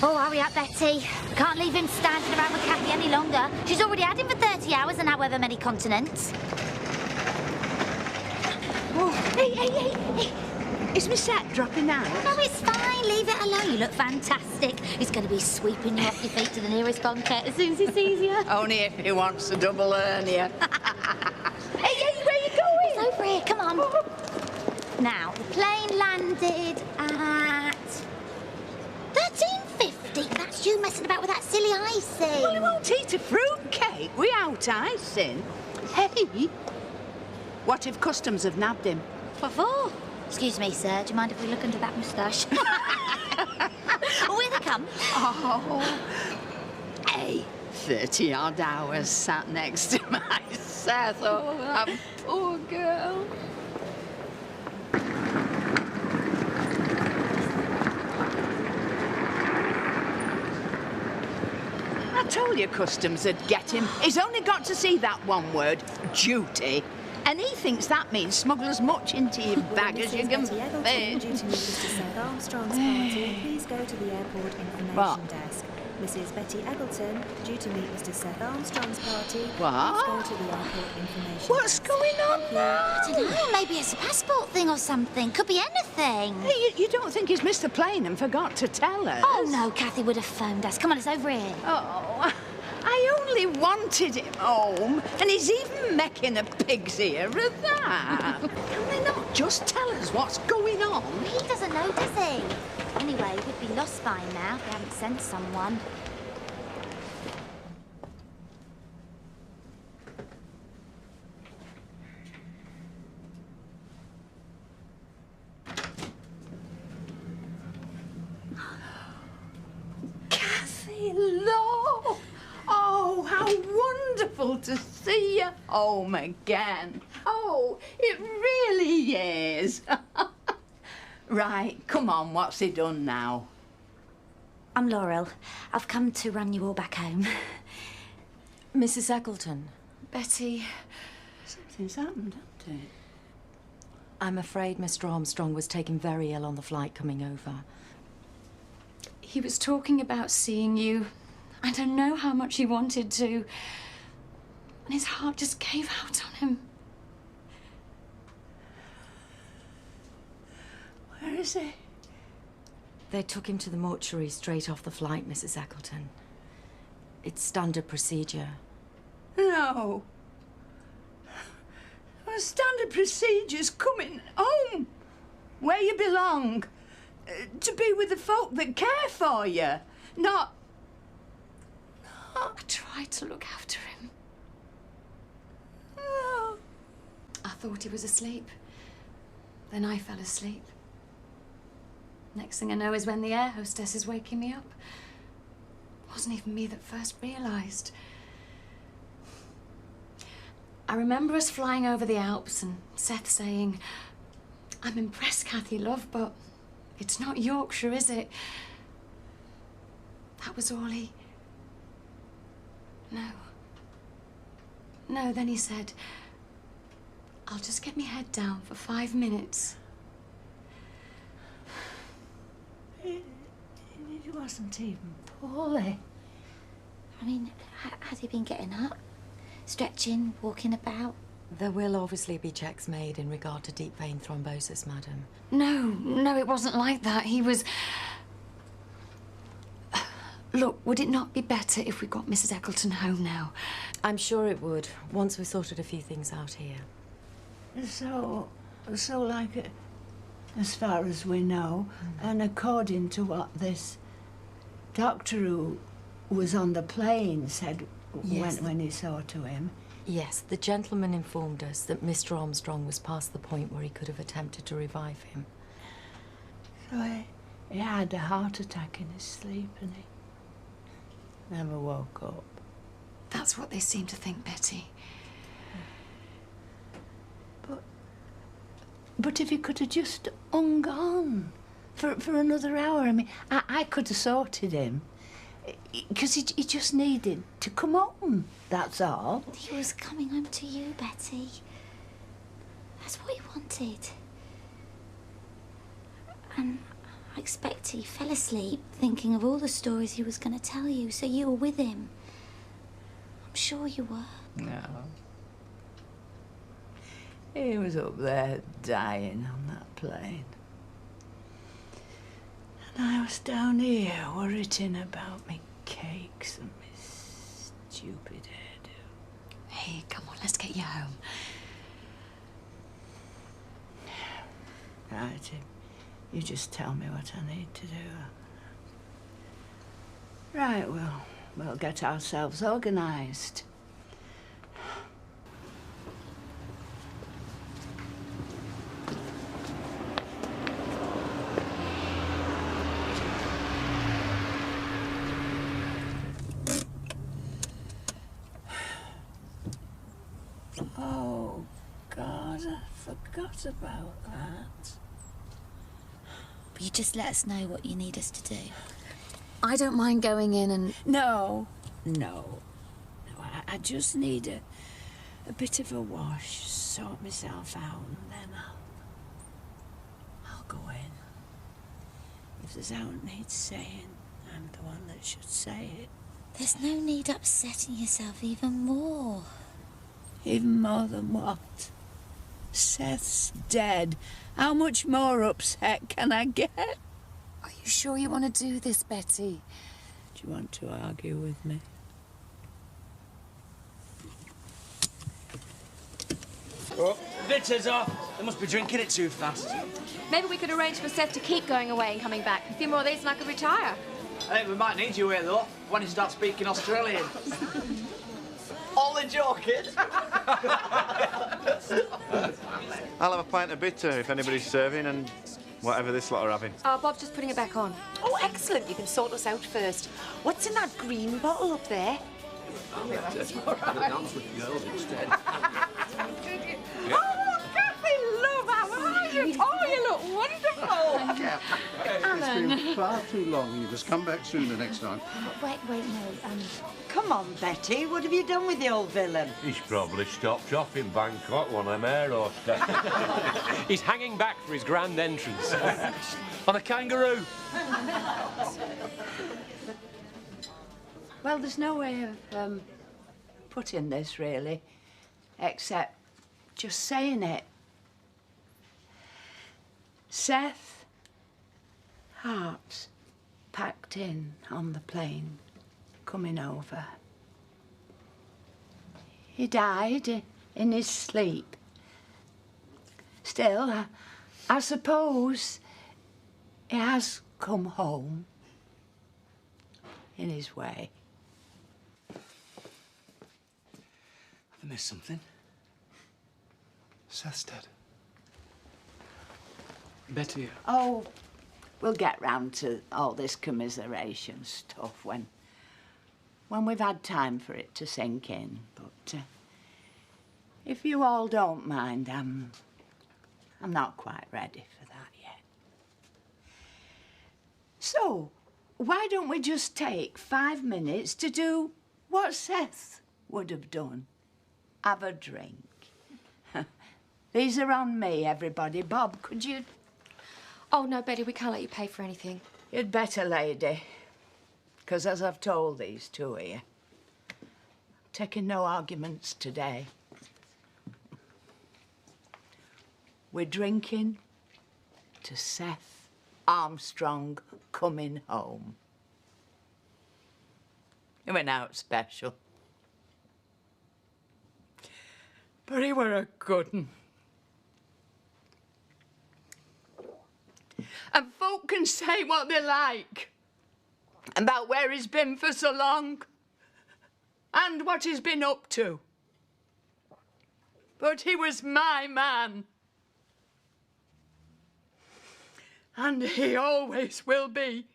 Oh, hurry up, Betty. We can't leave him standing around with Kathy any longer. She's already had him for 30 hours and however many continents. Oh, hey. Is my Seth dropping out? No, it's fine. Leave it alone. You look fantastic. He's going to be sweeping you off your feet to the nearest banquette as soon as he sees you. Only if he wants a double hernia. Hey, where are you going? It's over here. Come on. Now, the plane landed at 13:50. That's you messing about with that silly icing. Well, he won't eat a fruit cake without icing. Hey, what if customs have nabbed him? What for? Excuse me, sir. Do you mind if we look under that moustache? Oh, here they come. Oh, hey, 30-odd hours sat next to my Seth. Oh, that poor girl. I told you customs would get him. He's only got to see that one word, duty. And he thinks that means smuggle as much into your bag as you can fit. Due to meet Mr. Seth Armstrong's party, please go to the airport information desk. Mrs. Betty Eggleton, due to meet Mr. Seth Armstrong's party, please go to the airport information What's desk. going on now? I don't know. Maybe it's a passport thing or something. Could be anything. Hey, you don't think he's missed the plane and forgot to tell us? Oh, no. Kathy would have phoned us. Come on, it's over here. Oh, I only wanted him home, and he's even making a pig's ear of that. Can they not just tell us what's going on? He doesn't know, does he? Anyway, we'd be lost by now if we hadn't sent someone. Kathy, Lord! Oh, how wonderful to see you home again. Oh, it really is. Right, come on, what's he done now? I'm Laurel. I've come to run you all back home. Mrs. Eggleton. Betty. Something's happened, hasn't it? I'm afraid Mr. Armstrong was taken very ill on the flight coming over. He was talking about seeing you. I don't know how much he wanted to. And his heart just gave out on him. Where is he? They took him to the mortuary straight off the flight, Mrs. Eggleton. It's standard procedure. No. Standard procedure's coming home, where you belong, to be with the folk that care for you, not... I tried to look after him. No. I thought he was asleep. Then I fell asleep. Next thing I know is when the air hostess is waking me up. It wasn't even me that first realised. I remember us flying over the Alps and Seth saying, "I'm impressed, Kathy, love, but it's not Yorkshire, is it?" That was all he... No, then he said, "I'll just get my head down for 5 minutes." It wasn't even poorly. I mean, has he been getting up? Stretching, walking about? There will obviously be checks made in regard to deep vein thrombosis, madam. No, it wasn't like that. He was... Look, would it not be better if we got Mrs. Eggleton home now? I'm sure it would, once we sorted a few things out here. So like, as far as we know, and according to what this doctor who was on the plane said when he saw to him. Yes, the gentleman informed us that Mr. Armstrong was past the point where he could have attempted to revive him. So he had a heart attack in his sleep and he never woke up. That's what they seem to think, Betty. But if he could have just hung on for another hour, I mean, I could have sorted him. Because he just needed to come home, that's all. He was coming home to you, Betty. That's what he wanted. And I expect he fell asleep thinking of all the stories he was going to tell you, so you were with him. I'm sure you were. No. He was up there dying on that plane. And I was down here worrying about me cakes and me stupid hairdo. Hey, come on, let's get you home. Right, you just tell me what I need to do. Right, we'll get ourselves organised. Oh, God, I forgot about that. Will you just let us know what you need us to do? I don't mind going in and... No. I just need a bit of a wash, sort myself out, and then I'll go in. If there's aught needs saying, I'm the one that should say it. There's no need upsetting yourself even more. Even more than what? Seth's dead. How much more upset can I get? Are you sure you want to do this, Betty? Do you want to argue with me? Oh, bitter's off. They must be drinking it too fast. Maybe we could arrange for Seth to keep going away and coming back. A few more of these and I could retire. I think we might need you here, though, when you start speaking Australian. Only joking. I'll have a pint of bitter if anybody's serving, and whatever this lot are having. Bob's just putting it back on. Oh, excellent. You can sort us out first. What's in that green bottle up there? Oh, Kathy, love, how are you? Oh, you look wonderful. It's been far too long. You just come back sooner next time. Wait, no, Come on, Betty. What have you done with the old villain? He's probably stopped off in Bangkok, one of them air hostess. He's hanging back for his grand entrance. On a kangaroo. Well, there's no way of putting this, really, except just saying it. Seth Hart's packed in on the plane coming over. He died in his sleep. Still, I suppose he has come home in his way. Have I missed something? Seth's dead. Betty. Oh, we'll get round to all this commiseration stuff when we've had time for it to sink in. But if you all don't mind, I'm not quite ready for that yet. So, why don't we just take 5 minutes to do what Seth would have done? Have a drink. These are on me, everybody. Bob, could you... Oh, no, Betty, we can't let you pay for anything. You'd better, lady. Because as I've told these two here, I'm taking no arguments today. We're drinking to Seth Armstrong coming home. He went out special. But he were a good un. And folk can say what they like about where he's been for so long and what he's been up to. But he was my man. And he always will be.